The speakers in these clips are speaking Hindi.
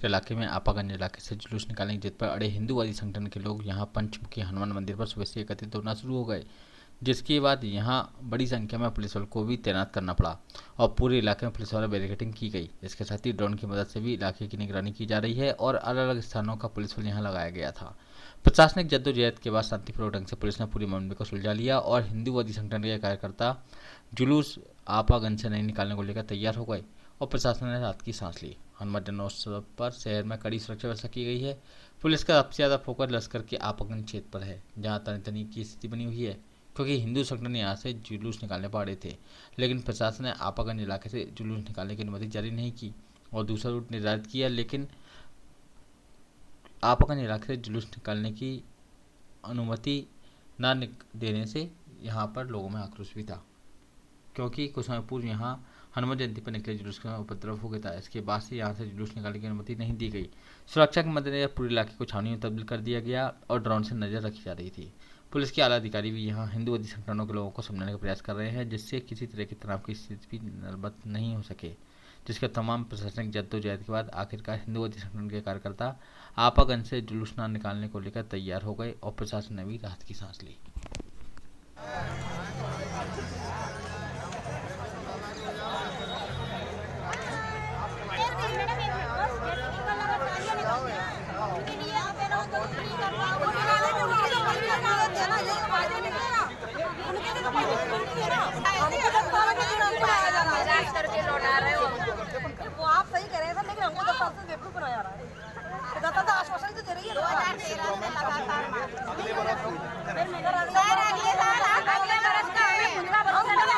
के इलाके में आपागंज इलाके से जुलूस निकालने की जिद पर अड़े हिंदूवादी संगठन के लोग यहां पंचमुखी हनुमान मंदिर पर सुबह से एकत्रित होना शुरू हो गए, जिसके बाद यहां बड़ी संख्या में पुलिस बल को भी तैनात करना पड़ा और पूरे इलाके में पुलिस द्वारा बैरिकेडिंग की गई। इसके साथ ही ड्रोन की मदद से भी इलाके की निगरानी की जा रही है और अलग अलग स्थानों का पुलिस बल यहां लगाया गया था। प्रशासनिक जद्दोजहद के बाद शांतिपूर्वक ढंग से पुलिस ने पूरे मामले को सुलझा लिया और हिंदूवादी संगठन के कार्यकर्ता जुलूस आपागंज से नहीं निकालने को लेकर तैयार हो गए और प्रशासन ने राहत की सांस ली। हनुमान जन्मोत्सव पर शहर में कड़ी सुरक्षा व्यवस्था की गई है। पुलिस का सबसे ज्यादा फोकस लश्कर के आपागंज क्षेत्र पर है, जहां तनातनी की स्थिति बनी हुई है, क्योंकि हिंदू संगठन यहाँ से जुलूस निकालने पर अड़े थे। लेकिन प्रशासन ने आपागंज इलाके से जुलूस निकालने की अनुमति जारी नहीं की और दूसरा रूट निर्धारित किया, लेकिन आपागंज इलाके से जुलूस निकालने की अनुमति न देने से यहाँ पर लोगों में आक्रोश भी था, क्योंकि कुछ समय पूर्व यहाँ हनुमान जयंती पर निकले जुलूस का उपद्रव हो गया था। इसके बाद से यहाँ से जुलूस निकालने की अनुमति नहीं दी गई। सुरक्षा के मद्देनजर पूरे इलाके को छावनी में तब्दील कर दिया गया और ड्रोन से नजर रखी जा रही थी। पुलिस के आला अधिकारी भी यहाँ हिंदूवादी संगठनों के लोगों को समझाने का प्रयास कर रहे हैं, जिससे किसी तरह के तनाव की स्थिति भी नर्बत नहीं हो सके। जिसके तमाम प्रशासनिक जद्दोजहद के बाद आखिरकार हिंदूवादी संगठन के कार्यकर्ता आपागंज से जुलूस न निकालने को लेकर तैयार हो गए और प्रशासन ने भी राहत की सांस ली। वो आप सही कह रहे हैं, लेकिन हमको 10 साल से बेवकूफ बनाया जा रहा है। दादा आश्वासन तो दे रही है 2013 से लगातार अगले बरस का हमें 15 बरस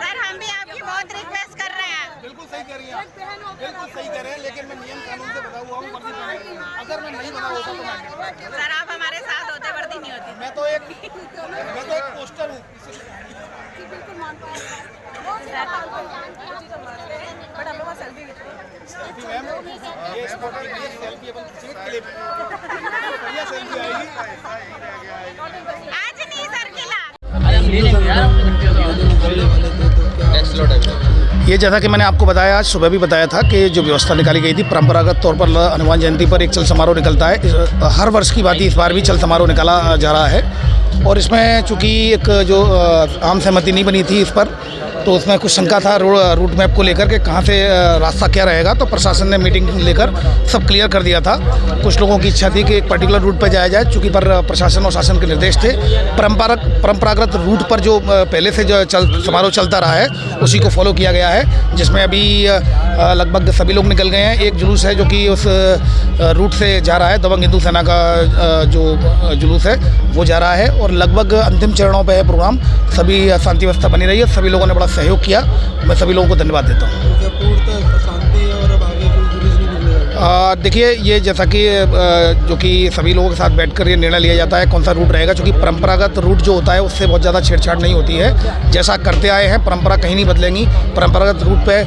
सर, हम भी आपकी बहुत रिक्वेस्ट कर रहे हैं। बिल्कुल सही कह रही हैं, बिल्कुल सही कह रहे हैं, लेकिन मैं नियम कानून से बता हुआ हूँ। वर्दी अगर मैं नहीं बना होता तो मैं सर, आप हमारे साथ होते वर्दी नहीं होती। मैं तो एक पोस्टर हूँ। बिल्कुल मानता हूँ, बट हम लोग सेल्फी मैम, ये सेल्फी अपन क्लिप बढ़िया सेल्फी आएगी। आज नहीं सर, किला ये जैसा कि मैंने आपको बताया, आज सुबह भी बताया था कि जो व्यवस्था निकाली गई थी, परंपरागत तौर पर हनुमान जयंती पर एक चल समारोह निकलता है। हर वर्ष की बात इस बार भी चल समारोह निकाला जा रहा है और इसमें चूँकि एक जो आम सहमति नहीं बनी थी इस पर, तो उसमें कुछ शंका था रूट मैप को लेकर के कहाँ से रास्ता क्या रहेगा, तो प्रशासन ने मीटिंग लेकर सब क्लियर कर दिया था। कुछ लोगों की इच्छा थी कि एक पर्टिकुलर रूट पर जाया जाए, चूँकि पर प्रशासन और शासन के निर्देश थे परंपरागत रूट पर जो पहले से जो समारोह चलता रहा है उसी को फॉलो किया गया है, जिसमें अभी लगभग सभी लोग निकल गए हैं। एक जुलूस है जो कि उस रूट से जा रहा है, दबंग हिंदू सेना का जो जुलूस है वो जा रहा है और लगभग अंतिम चरणों पर है प्रोग्राम। सभी शांति व्यवस्था बनी रही है, सभी लोगों ने बड़ा सहयोग किया। मैं सभी लोगों को धन्यवाद देता हूँ। देखिए, ये जैसा कि जो कि सभी लोगों के साथ बैठकर ये निर्णय लिया जाता है कौन सा रूट रहेगा, क्योंकि परंपरागत रूट जो होता है उससे बहुत ज़्यादा छेड़छाड़ नहीं होती है। जैसा करते आए हैं परंपरा कहीं नहीं बदलेंगी। परंपरागत रूट पे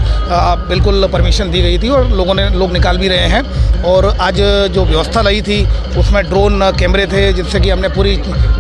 बिल्कुल परमिशन दी गई थी और लोग निकाल भी रहे हैं। और आज जो व्यवस्था लगी थी उसमें ड्रोन कैमरे थे, जिससे कि हमने पूरी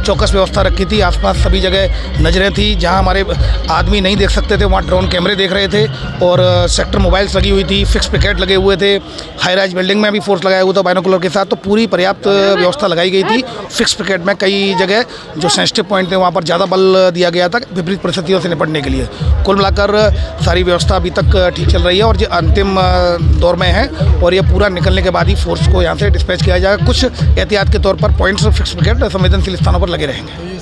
चौकस व्यवस्था रखी थी। आसपास सभी जगह नज़रें थी, जहाँ हमारे आदमी नहीं देख सकते थे वहाँ ड्रोन कैमरे देख रहे थे। और सेक्टर मोबाइल्स लगी हुई थी, फिक्स पिकेट लगे हुए थे, हाई राइज बिल्डिंग में भी फोर्स लगाया हुआ था बाइनोकुलर के साथ। तो पूरी पर्याप्त व्यवस्था लगाई गई थी। फिक्स पिकेट में कई जगह जो सेंसिटिव पॉइंट थे वहाँ पर ज़्यादा बल दिया गया था विपरीत परिस्थितियों से निपटने के लिए। कुल मिलाकर सारी व्यवस्था अभी तक ठीक चल रही है और ये अंतिम दौर में है और ये पूरा निकलने के बाद ही फोर्स को यहाँ से डिस्पैच किया जाएगा। कुछ एहतियात के तौर पर पॉइंट्स फिक्स पिकेट संवेदनशील स्थानों पर लगे रहेंगे।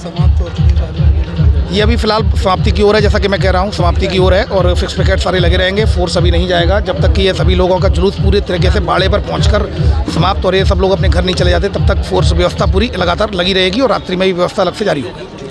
ये अभी फिलहाल समाप्ति की ओर है, जैसा कि मैं कह रहा हूँ समाप्ति की ओर है और फिक्स पिकेट सारे लगे रहेंगे। फोर्स अभी नहीं जाएगा जब तक कि ये सभी लोगों का जुलूस पूरी तरीके से बाड़े पर पहुंचकर समाप्त और ये सब लोग अपने घर नहीं चले जाते, तब तक फोर्स व्यवस्था पूरी लगातार लगी रहेगी और रात्रि में भी व्यवस्था अलग से जारी होगी।